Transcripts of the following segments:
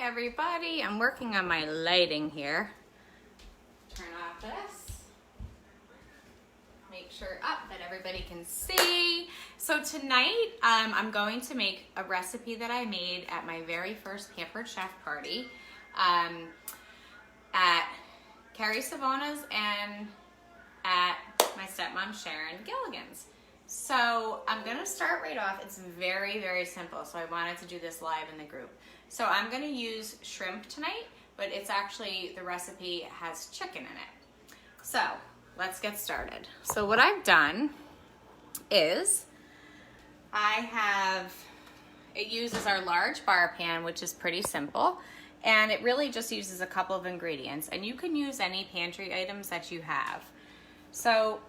everybody. I'm working on my lighting here. Turn off this. Make sure up that everybody can see. So tonight I'm going to make a recipe that I made at my very first Pampered Chef party at Carrie Savona's and at my stepmom Sharon Gilligan's. So I'm gonna start right off. It's very, very simple. So I wanted to do this live in the group. So I'm gonna use shrimp tonight, but it's actually, the recipe has chicken in it. So let's get started. So what I've done is it uses our large bar pan, which is pretty simple. And it really just uses a couple of ingredients. And you can use any pantry items that you have. So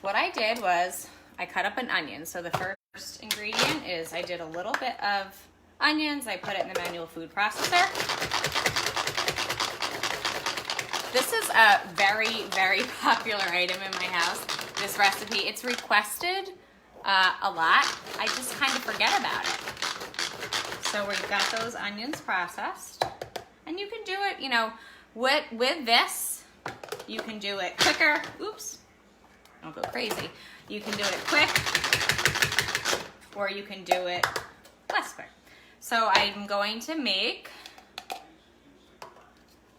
what I did was I cut up an onion. So the first ingredient is I did a little bit of onions. I put it in the manual food processor. This is a very, very popular item in my house, this recipe. It's requested a lot. I just kind of forget about it. So we've got those onions processed. And you can do it, you know, with this, you can do it quicker. Oops. Don't go crazy. You can do it quick, or you can do it less quick. So I'm going to make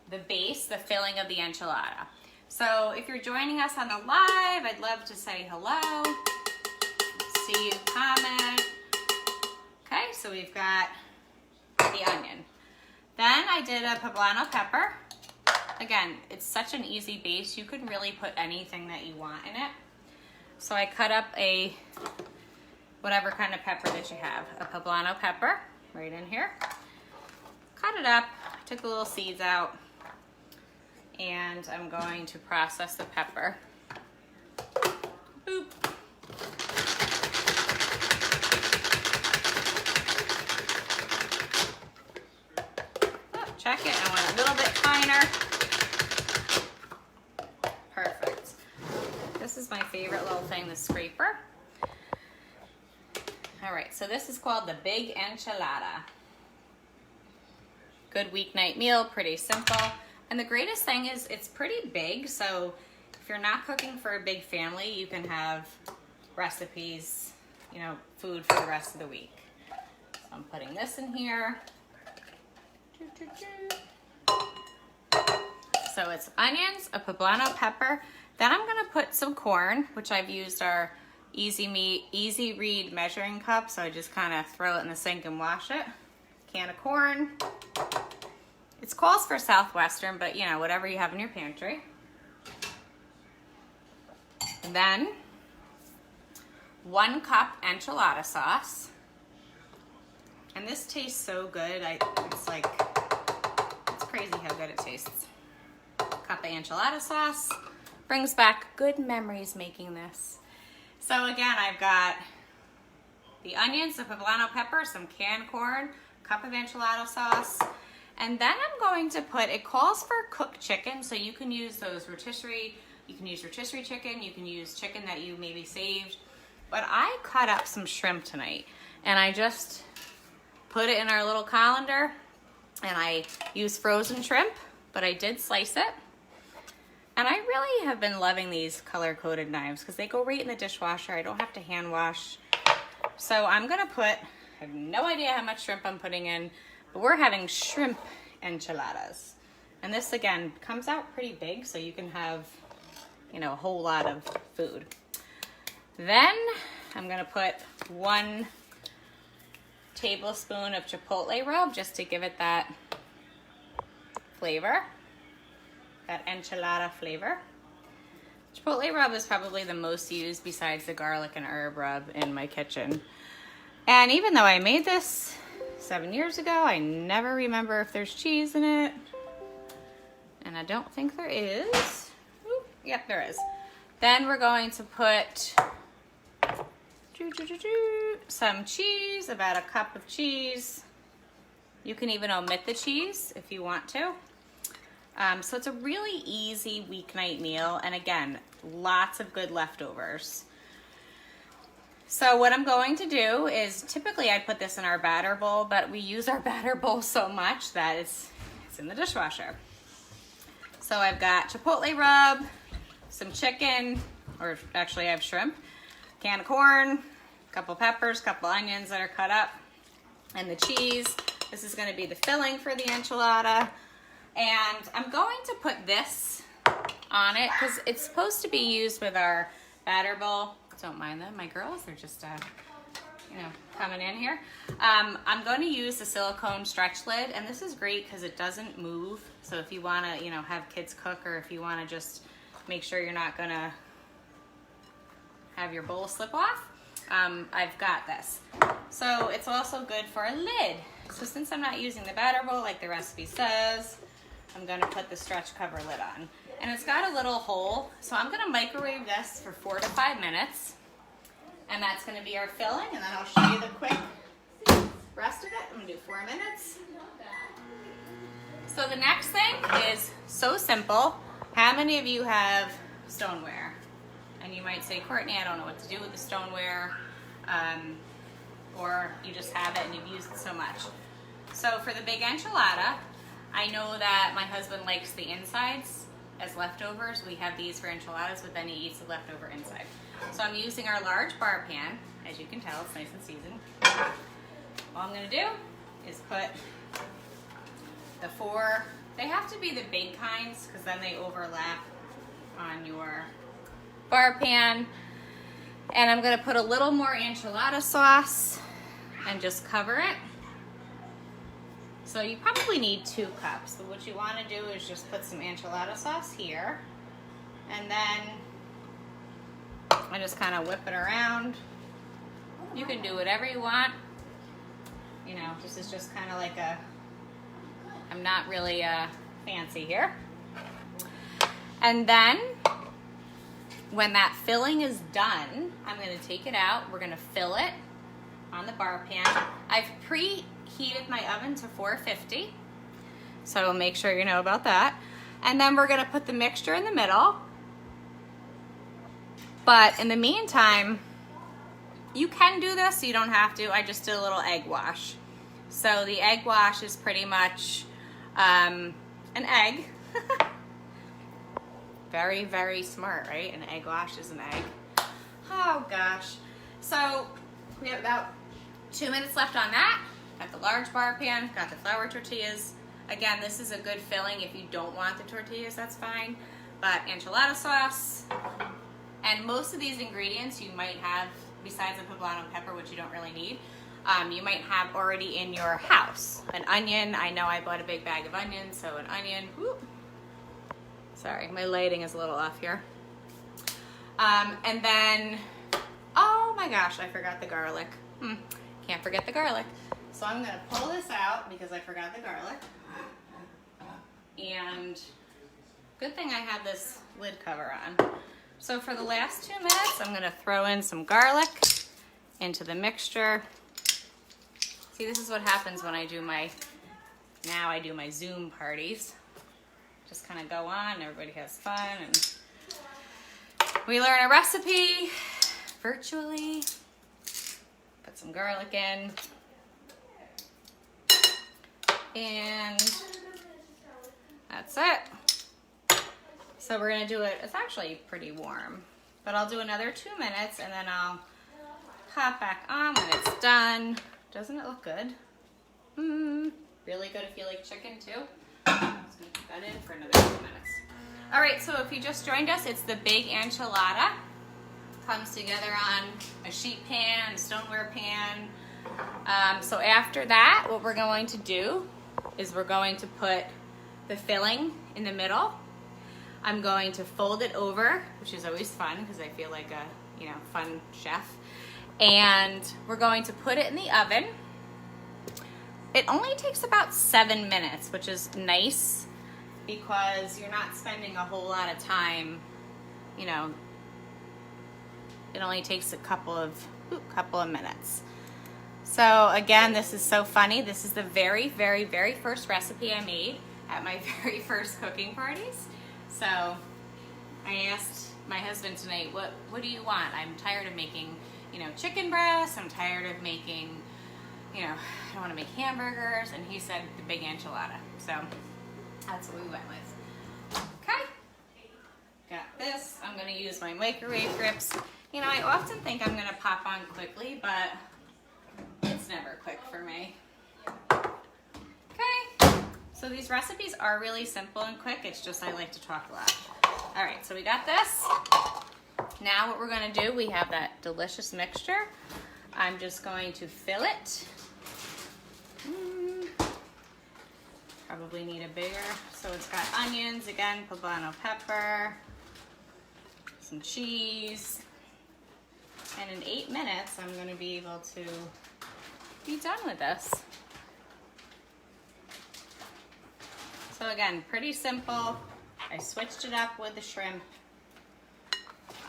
the base, the filling of the enchilada. So if you're joining us on the live, I'd love to say hello, see you, comment. Okay, so we've got the onion. Then I did a poblano pepper. Again, it's such an easy base. You can really put anything that you want in it. So I cut up whatever kind of pepper that you have, a poblano pepper right in here. Cut it up, took the little seeds out, and I'm going to process the pepper. Boop. Oh, check it, I want it a little bit finer. Perfect. This is my favorite little thing, the scraper. All right, so this is called the Big Enchilada. Good weeknight meal, pretty simple. And the greatest thing is it's pretty big, so if you're not cooking for a big family, you can have recipes, you know, food for the rest of the week. So I'm putting this in here. So it's onions, a poblano pepper. Then I'm gonna put some corn, which I've used our Easy Read measuring cup. So I just kind of throw it in the sink and wash it. Can of corn. It calls for Southwestern, but you know, whatever you have in your pantry. And then 1 cup enchilada sauce. And this tastes so good. It's crazy how good it tastes. Cup of enchilada sauce. Brings back good memories making this. So again, I've got the onions, the poblano pepper, some canned corn, cup of enchilada sauce, and then I'm going to put, it calls for cooked chicken, so you can use those rotisserie, you can use rotisserie chicken, you can use chicken that you maybe saved, but I cut up some shrimp tonight, and I just put it in our little colander, and I use frozen shrimp, but I did slice it. And I really have been loving these color-coded knives because they go right in the dishwasher. I don't have to hand wash. So I'm gonna I have no idea how much shrimp I'm putting in, but we're having shrimp enchiladas. And this, again, comes out pretty big, so you can have, you know, a whole lot of food. Then I'm gonna put 1 tablespoon of chipotle rub just to give it that flavor. That enchilada flavor. Chipotle rub is probably the most used besides the garlic and herb rub in my kitchen. And even though I made this 7 years ago, I never remember if there's cheese in it. And I don't think there is. Ooh, yep, there is. Then we're going to put some cheese, about a cup of cheese. You can even omit the cheese if you want to. So it's a really easy weeknight meal, and again, lots of good leftovers. So what I'm going to do is, typically I put this in our batter bowl, but we use our batter bowl so much that it's in the dishwasher. So I've got chipotle rub, some chicken, or actually I have shrimp, can of corn, a couple peppers, couple onions that are cut up, and the cheese. This is going to be the filling for the enchilada. And I'm going to put this on it because it's supposed to be used with our batter bowl. Don't mind them, my girls. They're just, you know, coming in here. I'm going to use the silicone stretch lid, and this is great because it doesn't move. So if you want to, you know, have kids cook, or if you want to just make sure you're not going to have your bowl slip off, I've got this. So it's also good for a lid. So since I'm not using the batter bowl like the recipe says, I'm going to put the stretch cover lid on. And it's got a little hole, so I'm going to microwave this for 4 to 5 minutes. And that's going to be our filling, and then I'll show you the quick rest of it. I'm going to do 4 minutes. So the next thing is so simple. How many of you have stoneware? And you might say, Courtney, I don't know what to do with the stoneware. Or you just have it and you've used it so much. So for the big enchilada, I know that my husband likes the insides as leftovers. We have these for enchiladas, but then he eats the leftover inside. So I'm using our large bar pan. As you can tell, it's nice and seasoned. All I'm gonna do is put the 4, they have to be the big kinds because then they overlap on your bar pan. And I'm gonna put a little more enchilada sauce and just cover it. So you probably need 2 cups, but what you want to do is just put some enchilada sauce here, and then I just kind of whip it around. You can do whatever you want. You know, this is just kind of like I'm not really fancy here. And then when that filling is done, I'm going to take it out. We're going to fill it on the bar pan. I've preheated my oven to 450, so make sure you know about that. And then we're going to put the mixture in the middle. But in the meantime, you can do this, you don't have to. I just did a little egg wash. So the egg wash is pretty much an egg. Very, very smart, right? An egg wash is an egg. Oh gosh. So we have about 2 minutes left on that. Got the large bar pan, got the flour tortillas. Again, this is a good filling. If you don't want the tortillas, that's fine. But enchilada sauce, and most of these ingredients you might have, besides the poblano pepper, which you don't really need, you might have already in your house. An onion, I know I bought a big bag of onions, so an onion. Whoop. Sorry, my lighting is a little off here. And then, oh my gosh, I forgot the garlic. Can't forget the garlic. So I'm gonna pull this out because I forgot the garlic. And good thing I have this lid cover on. So for the last 2 minutes, I'm gonna throw in some garlic into the mixture. See, this is what happens when I do my Zoom parties. Just kind of go on, everybody has fun, and we learn a recipe virtually. Put some garlic in. And that's it. So we're gonna do it, it's actually pretty warm, but I'll do another 2 minutes and then I'll pop back on when it's done. Doesn't it look good? Really good if you like chicken too. I'm just gonna put that in for another 2 minutes. All right, so if you just joined us, it's the big enchilada. Comes together on a sheet pan, a stoneware pan. So after that, what we're going to do is we're going to put the filling in the middle. I'm going to fold it over, which is always fun because I feel like a fun chef. And we're going to put it in the oven. It only takes about 7 minutes, which is nice because you're not spending a whole lot of time, it only takes a couple of minutes. So again, this is so funny. This is the very, very, very first recipe I made at my very first cooking parties. So I asked my husband tonight, what do you want? I'm tired of making, you know, chicken breasts. I'm tired of making, you know, I don't want to make hamburgers. And he said the big enchilada. So that's what we went with. Okay. Got this. I'm going to use my microwave grips. You know, I often think I'm going to pop on quickly, but it's never quick for me. Okay. So these recipes are really simple and quick. It's just I like to talk a lot. All right, so we got this. Now what we're going to do, we have that delicious mixture. I'm just going to fill it. Probably need a bigger. So it's got onions, again, poblano pepper, some cheese. And in 8 minutes, I'm going to be able to be done with this. So again, pretty simple. I switched it up with the shrimp.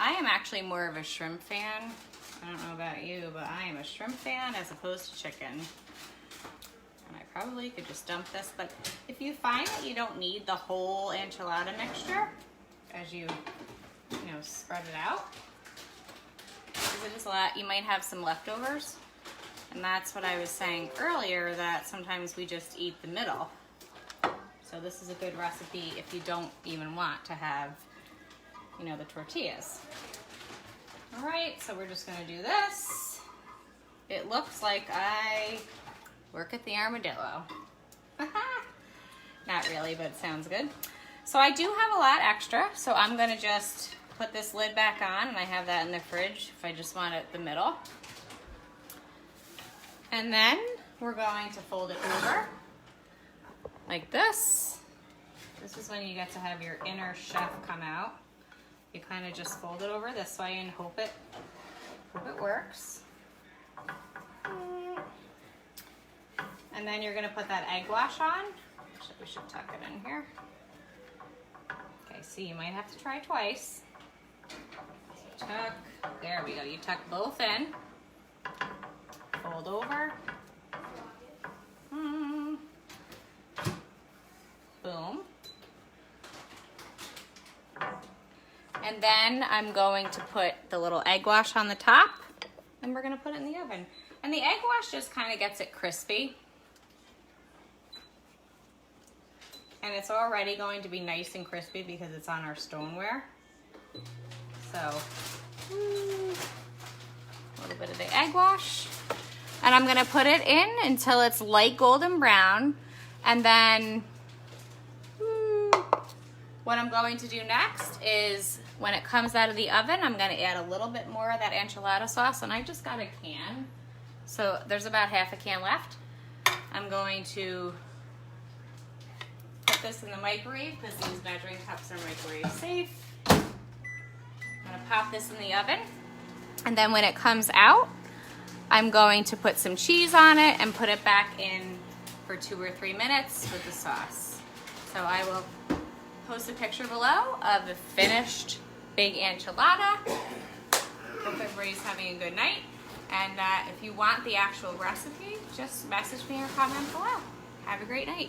I am actually more of a shrimp fan. I don't know about you, but I am a shrimp fan as opposed to chicken. And I probably could just dump this, but if you find that you don't need the whole enchilada mixture as you know, spread it out, because it is a lot, you might have some leftovers. And that's what I was saying earlier, that sometimes we just eat the middle. So this is a good recipe if you don't even want to have, you know, the tortillas. All right, so we're just gonna do this. It looks like I work at the Armadillo. Not really, but it sounds good. So I do have a lot extra, so I'm gonna just put this lid back on, and I have that in the fridge if I just want it the middle. And then we're going to fold it over like this. This is when you get to have your inner chef come out. You kind of just fold it over this way and hope it works. And then you're gonna put that egg wash on. We should tuck it in here. Okay, see, you might have to try twice. So tuck, there we go. You tuck both in. Fold over. Boom. And then I'm going to put the little egg wash on the top, and we're gonna put it in the oven. And the egg wash just kind of gets it crispy. And it's already going to be nice and crispy because it's on our stoneware. So, a little bit of the egg wash. And I'm gonna put it in until it's light golden brown. And then, what I'm going to do next is, when it comes out of the oven, I'm gonna add a little bit more of that enchilada sauce, and I just got a can. So there's about half a can left. I'm going to put this in the microwave because these measuring cups are microwave safe. I'm gonna pop this in the oven, and then when it comes out, I'm going to put some cheese on it and put it back in for 2 or 3 minutes with the sauce. So I will post a picture below of the finished big enchilada. Hope everybody's having a good night. And if you want the actual recipe, just message me or comment below. Have a great night.